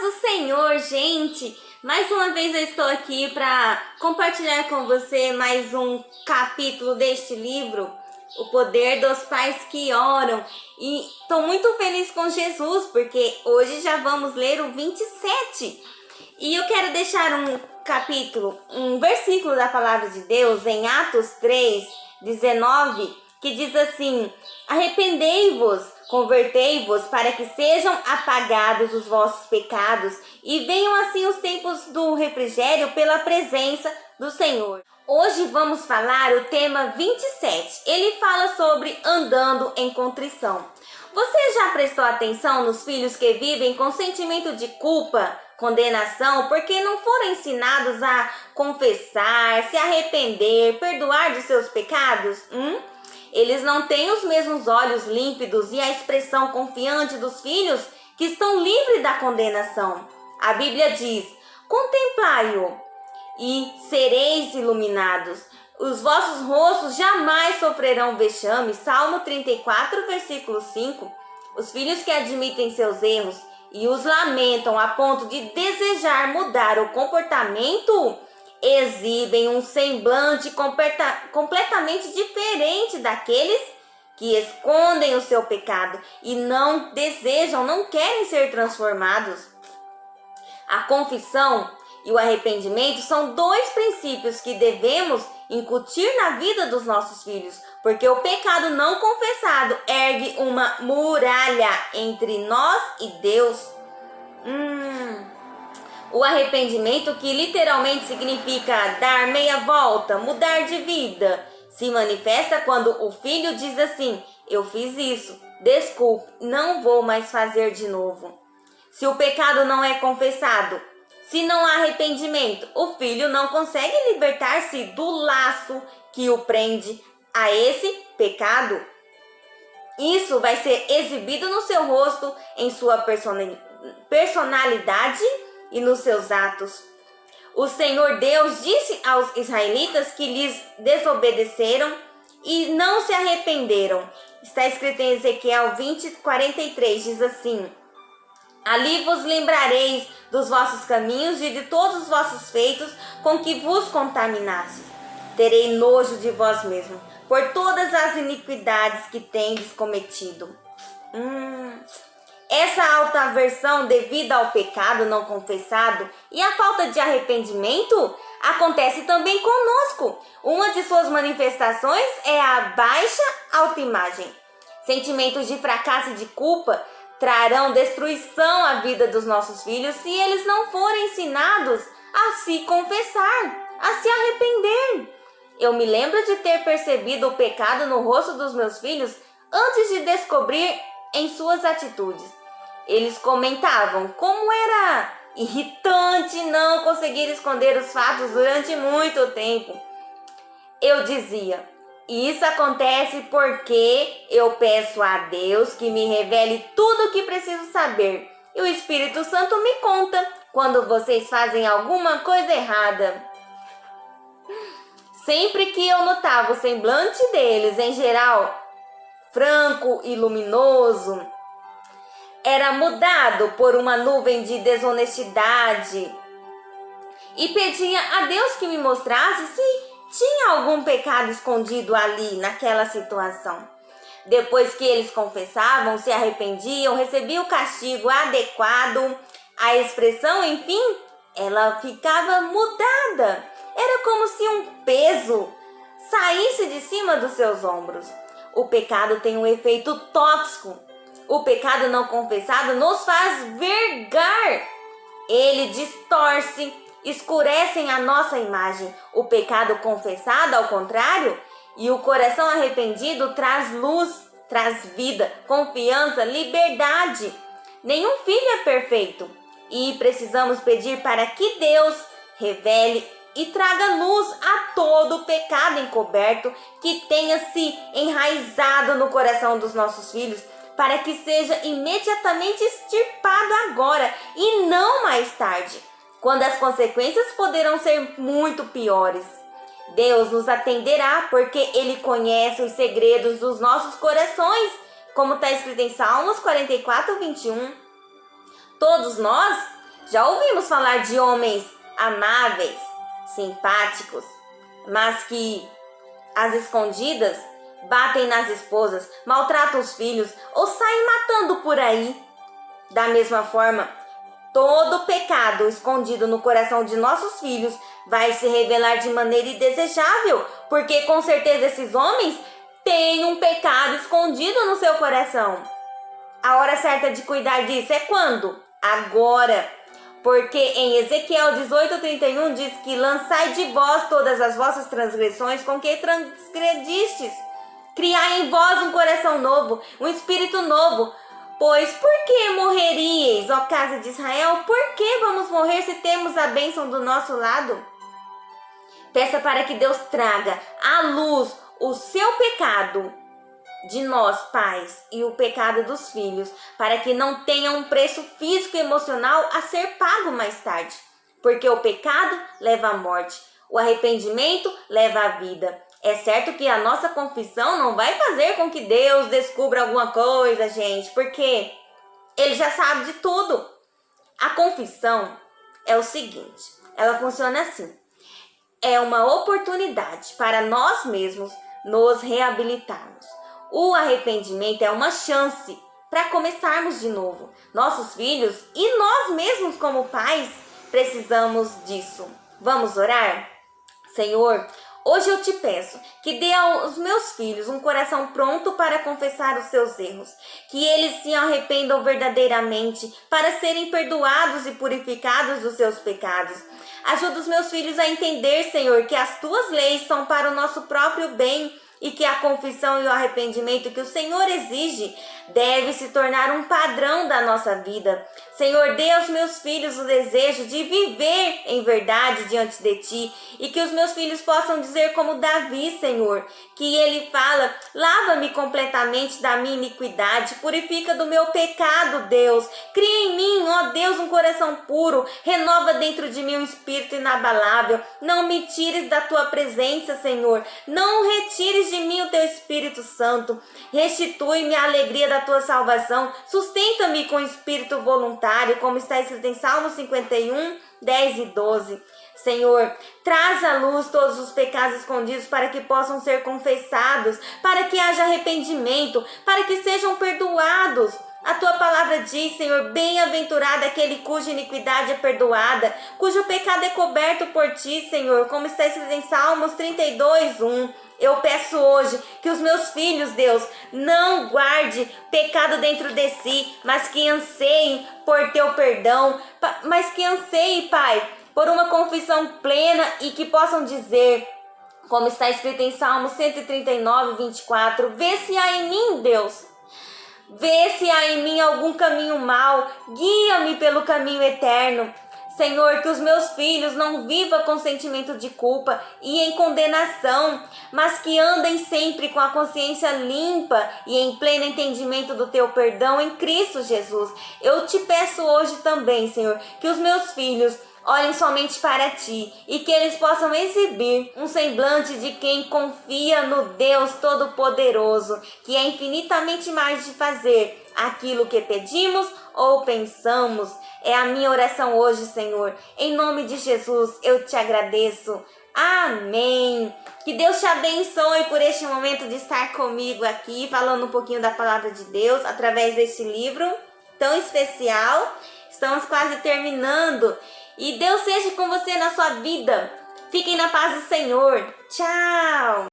do Senhor, gente! Mais uma vez eu estou aqui para compartilhar com você mais um capítulo deste livro, O Poder dos Pais que Oram. E estou muito feliz com Jesus, porque hoje já vamos ler o 27. E eu quero deixar um versículo da Palavra de Deus em Atos 3:19, que diz assim: arrependei-vos, convertei-vos, para que sejam apagados os vossos pecados e venham assim os tempos do refrigério pela presença do Senhor. Hoje vamos falar o tema 27. Ele fala sobre andando em contrição. Você já prestou atenção nos filhos que vivem com sentimento de culpa, condenação, porque não foram ensinados a confessar, se arrepender, perdoar de seus pecados? Eles não têm os mesmos olhos límpidos e a expressão confiante dos filhos que estão livres da condenação. A Bíblia diz: contemplai-o e sereis iluminados. Os vossos rostos jamais sofrerão vexame. Salmo 34, versículo 5. Os filhos que admitem seus erros e os lamentam a ponto de desejar mudar o comportamento exibem um semblante completamente diferente daqueles que escondem o seu pecado e não querem ser transformados. A confissão e o arrependimento são dois princípios que devemos incutir na vida dos nossos filhos, porque o pecado não confessado ergue uma muralha entre nós e Deus. O arrependimento, que literalmente significa dar meia volta, mudar de vida, se manifesta quando o filho diz assim: eu fiz isso, desculpe, não vou mais fazer de novo. Se o pecado não é confessado, se não há arrependimento, o filho não consegue libertar-se do laço que o prende a esse pecado. Isso vai ser exibido no seu rosto, em sua personalidade e nos seus atos. O Senhor Deus disse aos israelitas que lhes desobedeceram e não se arrependeram. Está escrito em Ezequiel 20:43, diz assim: ali vos lembrareis dos vossos caminhos e de todos os vossos feitos com que vos contaminastes. Terei nojo de vós mesmos, por todas as iniquidades que tendes cometido. Essa autoaversão devida ao pecado não confessado e a falta de arrependimento acontece também conosco. Uma de suas manifestações é a baixa autoimagem. Sentimentos de fracasso e de culpa trarão destruição à vida dos nossos filhos se eles não forem ensinados a se confessar, a se arrepender. Eu me lembro de ter percebido o pecado no rosto dos meus filhos antes de descobrir em suas atitudes. Eles comentavam como era irritante não conseguir esconder os fatos durante muito tempo. Eu dizia: isso acontece porque eu peço a Deus que me revele tudo o que preciso saber. E o Espírito Santo me conta quando vocês fazem alguma coisa errada. Sempre que eu notava o semblante deles, em geral, franco e luminoso, era mudado por uma nuvem de desonestidade, e pedia a Deus que me mostrasse se tinha algum pecado escondido ali naquela situação. Depois que eles confessavam, se arrependiam, recebiam o castigo adequado, a expressão, enfim, ela ficava mudada. Era como se um peso saísse de cima dos seus ombros. O pecado tem um efeito tóxico. O pecado não confessado nos faz vergar. Ele distorce, escurece a nossa imagem. O pecado confessado, ao contrário, e o coração arrependido traz luz, traz vida, confiança, liberdade. Nenhum filho é perfeito e precisamos pedir para que Deus revele e traga luz a todo o pecado encoberto que tenha se enraizado no coração dos nossos filhos, para que seja imediatamente extirpado agora e não mais tarde, quando as consequências poderão ser muito piores. Deus nos atenderá porque Ele conhece os segredos dos nossos corações, como está escrito em Salmos 44:21. Todos nós Já ouvimos falar de homens amáveis, simpáticos, mas que, às escondidas, batem nas esposas, maltratam os filhos ou saem matando por aí. Da mesma forma, todo pecado escondido no coração de nossos filhos vai se revelar de maneira indesejável, porque com certeza esses homens têm um pecado escondido no seu coração. A hora certa de cuidar disso é quando? Agora. Porque em Ezequiel 18:31 diz que lançai de vós todas as vossas transgressões com que transgredistes. Criai em vós um coração novo, um espírito novo. Pois por que morreríeis, ó casa de Israel? Por que vamos morrer se temos a bênção do nosso lado? Peça para que Deus traga à luz o seu pecado de nós, pais, e o pecado dos filhos, para que não tenha um preço físico e emocional a ser pago mais tarde. Porque o pecado leva à morte, o arrependimento leva à vida. É certo que a nossa confissão não vai fazer com que Deus descubra alguma coisa, gente, porque Ele já sabe de tudo. A confissão é o seguinte, ela funciona assim. É uma oportunidade para nós mesmos nos reabilitarmos. O arrependimento é uma chance para começarmos de novo. Nossos filhos e nós mesmos como pais precisamos disso. Vamos orar? Senhor, hoje eu te peço que dê aos meus filhos um coração pronto para confessar os seus erros, que eles se arrependam verdadeiramente para serem perdoados e purificados dos seus pecados. Ajuda os meus filhos a entender, Senhor, que as tuas leis são para o nosso próprio bem e que a confissão e o arrependimento que o Senhor exige deve se tornar um padrão da nossa vida. Senhor, dê aos meus filhos o desejo de viver em verdade diante de Ti e que os meus filhos possam dizer como Davi, Senhor, que ele fala, lava-me completamente da minha iniquidade, purifica do meu pecado, Deus. Cria em mim, ó Deus, um coração puro, renova dentro de mim um espírito inabalável. Não me tires da Tua presença, Senhor. Não retires de mim o Teu Espírito Santo. Restitui-me a alegria da Tua salvação. Sustenta-me com espírito voluntário, como está escrito em Salmo 51, 10 e 12. Senhor, traz à luz todos os pecados escondidos para que possam ser confessados, para que haja arrependimento, para que sejam perdoados. A Tua palavra diz, Senhor, bem-aventurado aquele cuja iniquidade é perdoada, cujo pecado é coberto por Ti, Senhor, como está escrito em Salmos 32, 1. Eu peço hoje que os meus filhos, Deus, não guarde pecado dentro de si, mas que anseiem por Teu perdão, mas que anseiem, Pai, por uma confissão plena e que possam dizer, como está escrito em Salmo 139, 24, vê se há em mim, Deus, vê se há em mim algum caminho mau, guia-me pelo caminho eterno. Senhor, que os meus filhos não vivam com sentimento de culpa e em condenação, mas que andem sempre com a consciência limpa e em pleno entendimento do Teu perdão em Cristo Jesus. Eu te peço hoje também, Senhor, que os meus filhos olhem somente para Ti e que eles possam exibir um semblante de quem confia no Deus Todo-Poderoso, que é infinitamente mais de fazer aquilo que pedimos ou pensamos. É a minha oração hoje, Senhor. Em nome de Jesus, eu te agradeço. Amém. Que Deus te abençoe por este momento de estar comigo aqui, falando um pouquinho da palavra de Deus, através deste livro tão especial. Estamos quase terminando. E Deus seja com você na sua vida. Fiquem na paz do Senhor. Tchau.